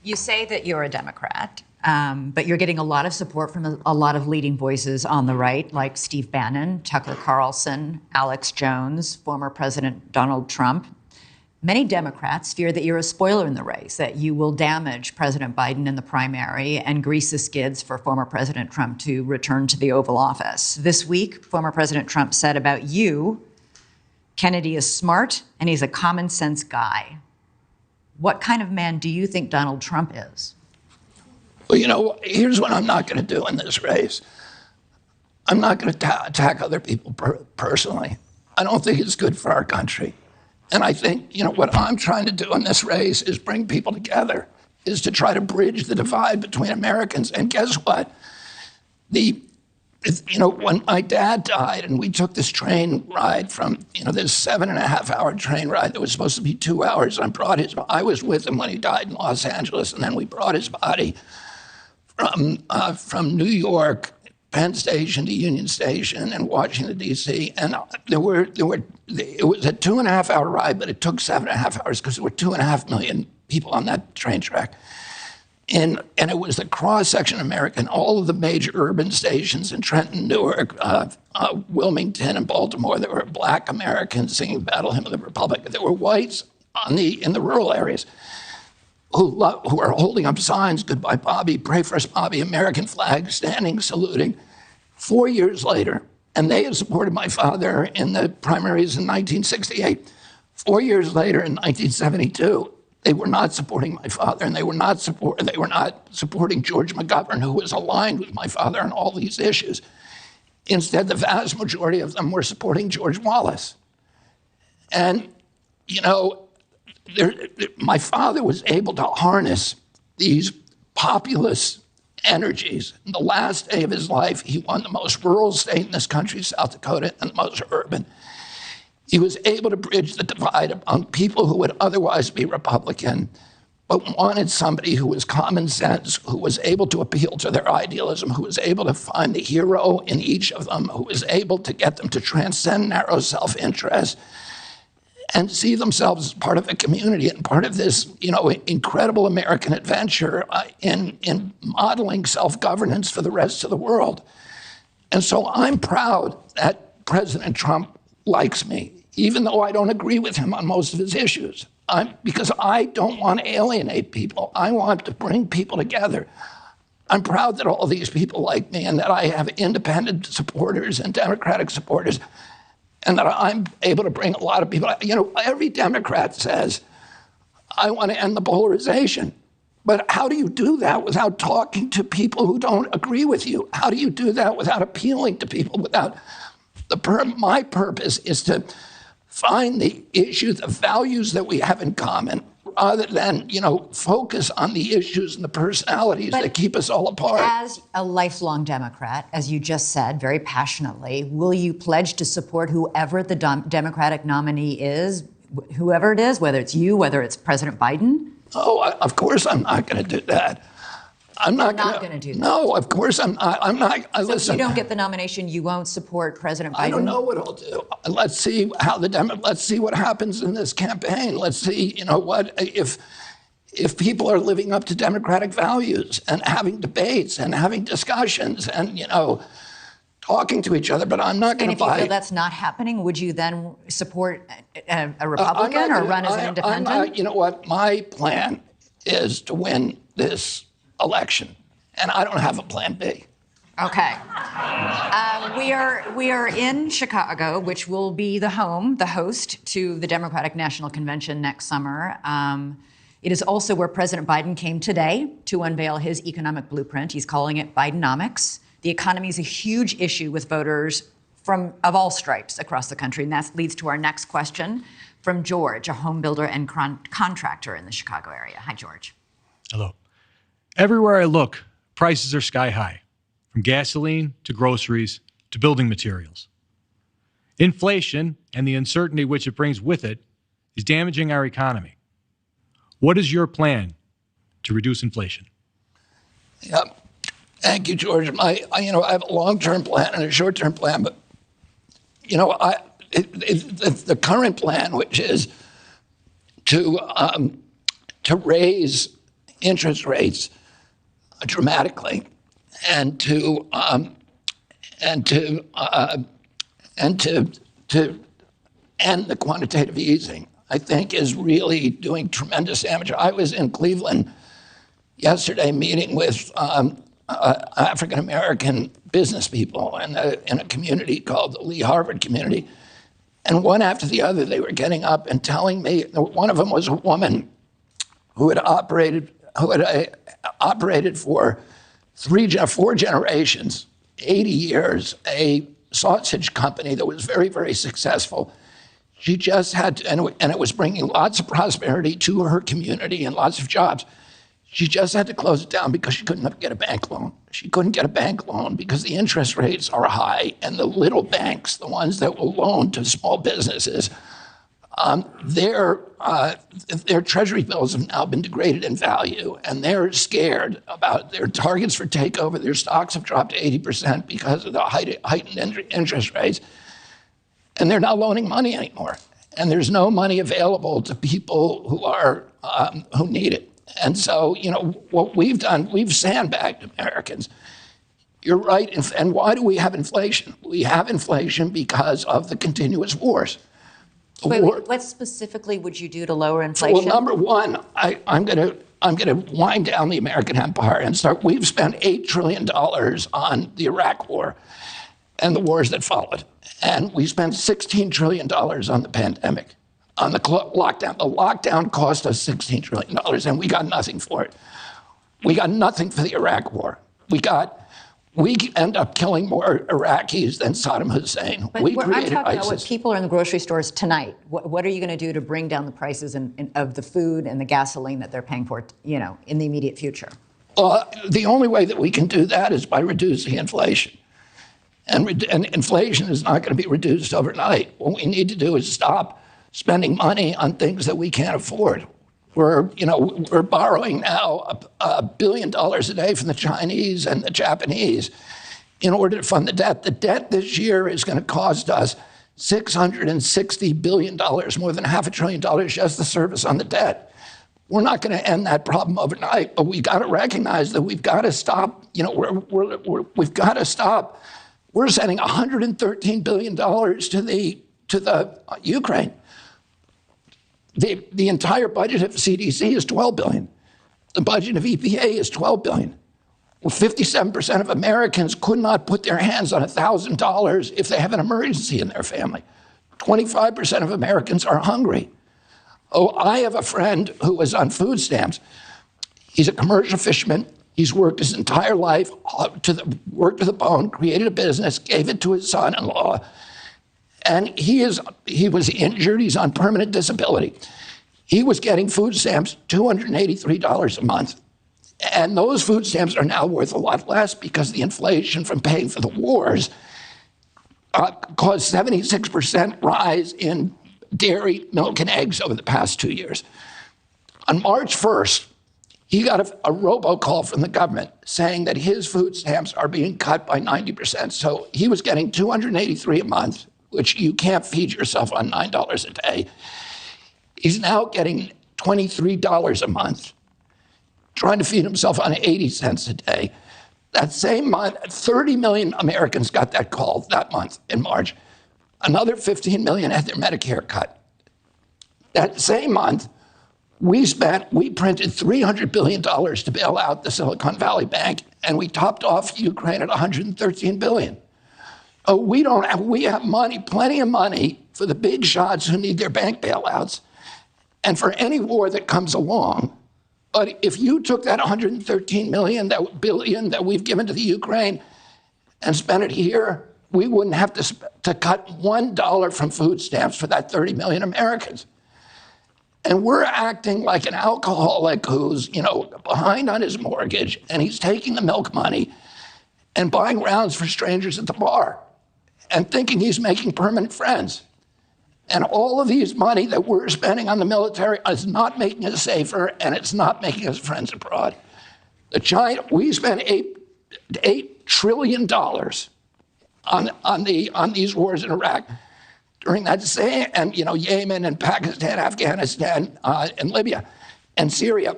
You say that you're a Democrat, but you're getting a lot of support from a lot of leading voices on the right, like Steve Bannon, Tucker Carlson, Alex Jones, former President Donald Trump. Many Democrats fear that you're a spoiler in the race, that you will damage President Biden in the primary and grease the skids for former President Trump to return to the Oval Office. This week, former President Trump said about you, Kennedy is smart and he's a common sense guy. What kind of man do you think Donald Trump is? Well, here's what I'm not going to do in this race. I'm not going to attack other people personally. I don't think it's good for our country. And I think, what I'm trying to do in this race is bring people together, is to try to bridge the divide between Americans. And guess what? When my dad died and we took this train ride from, this 7.5-hour train ride that was supposed to be 2 hours, I was with him when he died in Los Angeles, and then we brought his body from New York, Penn Station to Union Station and Washington, D.C. And it was a 2.5-hour ride, but it took 7.5 hours because there were 2.5 million people on that train track. And it was the cross-section of America in all of the major urban stations in Trenton, Newark, Wilmington, and Baltimore. There were Black Americans singing Battle Hymn of the Republic. There were whites in the rural areas who are holding up signs, "Goodbye, Bobby," "Pray for us, Bobby," American flag, standing, saluting. 4 years later, and they had supported my father in the primaries in 1968. 4 years later, in 1972, they were not supporting my father, and they were not supporting George McGovern, who was aligned with my father on all these issues. Instead, the vast majority of them were supporting George Wallace. And, my father was able to harness these populist energies. In the last day of his life, he won the most rural state in this country, South Dakota, and the most urban. He was able to bridge the divide among people who would otherwise be Republican, but wanted somebody who was common sense, who was able to appeal to their idealism, who was able to find the hero in each of them, who was able to get them to transcend narrow self-interest and see themselves as part of a community and part of this, incredible American adventure in modeling self-governance for the rest of the world. And so I'm proud that President Trump likes me, even though I don't agree with him on most of his issues, because I don't want to alienate people. I want to bring people together. I'm proud that all these people like me and that I have independent supporters and Democratic supporters, and that I'm able to bring a lot of people. Every Democrat says, I want to end the polarization. But how do you do that without talking to people who don't agree with you? How do you do that without appealing to people? My purpose is to find the issues, the values that we have in common, rather than, focus on the issues and the personalities that keep us all apart. As a lifelong Democrat, as you just said very passionately, will you pledge to support whoever the Democratic nominee is, whoever it is, whether it's you, whether it's President Biden? Oh, of course I'm not going to do that. I'm not going to do that. No, of course I'm not. So listen, if you don't get the nomination, you won't support President Biden? I don't know what I'll do. Let's see let's see what happens in this campaign. Let's see, if people are living up to Democratic values and having debates and having discussions and, talking to each other, but I'm not going to buy. And if you feel that's not happening, would you then support a Republican or run as an independent? You know what? My plan is to win this election, and I don't have a plan B. Okay. We are in Chicago, which will be the host to the Democratic National Convention next summer. It is also where President Biden came today to unveil his economic blueprint. He's calling it Bidenomics. The economy is a huge issue with voters of all stripes across the country, and that leads to our next question from George, a home builder and contractor in the Chicago area. Hi, George. Hello. Everywhere I look, prices are sky high, from gasoline to groceries to building materials. Inflation and the uncertainty which it brings with it is damaging our economy. What is your plan to reduce inflation? Yep. Thank you, George. I have a long-term plan and a short-term plan, but the current plan, which is to raise interest rates dramatically, and to end the quantitative easing, I think is really doing tremendous damage. I was in Cleveland yesterday meeting with African-American business people in a community called the Lee Harvard community. And one after the other, they were getting up and telling me, one of them was a woman who had operated for 4 generations, 80 years, a sausage company that was very, very successful. She just had to, and it was bringing lots of prosperity to her community and lots of jobs. She just had to close it down because she couldn't get a bank loan. She couldn't get a bank loan because the interest rates are high, and the little banks, the ones that will loan to small businesses, their treasury bills have now been degraded in value, and they're scared about their targets for takeover. Their stocks have dropped 80% because of the heightened interest rates, and they're not loaning money anymore. And there's no money available to people who need it. And so, what we've done, we've sandbagged Americans. You're right. And why do we have inflation? We have inflation because of the continuous wars. Wait, what specifically would you do to lower inflation? Well, number one, I'm going to wind down the American empire and start. We've spent $8 trillion on the Iraq War and the wars that followed. And we spent $16 trillion on the pandemic. On the lockdown. The lockdown cost us $16 trillion, and we got nothing for it. We got nothing for the Iraq War. We end up killing more Iraqis than Saddam Hussein. But I'm talking about what people are in the grocery stores tonight. What are you going to do to bring down the prices of the food and the gasoline that they're paying for, in the immediate future? The only way that we can do that is by reducing inflation. And inflation is not going to be reduced overnight. What we need to do is stop spending money on things that we can't afford. We're borrowing now $1 billion a day from the Chinese and the Japanese in order to fund the debt. The debt this year is going to cost us $660 billion, more than $500 billion just the service on the debt. We're not going to end that problem overnight, but we got to recognize that we've got to stop. We've got to stop. We're sending $113 billion to the Ukraine. The entire budget of CDC is $12 billion. The budget of EPA is $12 billion. Well, 57% of Americans could not put their hands on $1,000 if they have an emergency in their family. 25% of Americans are hungry. Oh, I have a friend who was on food stamps. He's a commercial fisherman. He's worked his entire life, worked to the bone, created a business, gave it to his son-in-law. And he was injured. He's on permanent disability. He was getting food stamps, $283 a month. And those food stamps are now worth a lot less because the inflation from paying for the wars caused 76% rise in dairy, milk, and eggs over the past 2 years. On March 1st, he got a robocall from the government saying that his food stamps are being cut by 90%. So he was getting $283 a month, which you can't feed yourself on $9 a day. He's now getting $23 a month, trying to feed himself on 80 cents a day. That same month, 30 million Americans got that call that month in March. Another 15 million had their Medicare cut. That same month, we printed $300 billion to bail out the Silicon Valley Bank, and we topped off Ukraine at $113 billion. We have money, plenty of money for the big shots who need their bank bailouts and for any war that comes along. But if you took that $113 billion that we've given to the Ukraine and spent it here, we wouldn't have to cut $1 from food stamps for that 30 million Americans. And we're acting like an alcoholic who's, behind on his mortgage, and he's taking the milk money and buying rounds for strangers at the bar and thinking he's making permanent friends. And all of these money that we're spending on the military is not making us safer, and it's not making us friends abroad. We spent $8 trillion on these wars in Iraq. During that same, and Yemen and Pakistan, Afghanistan, and Libya and Syria.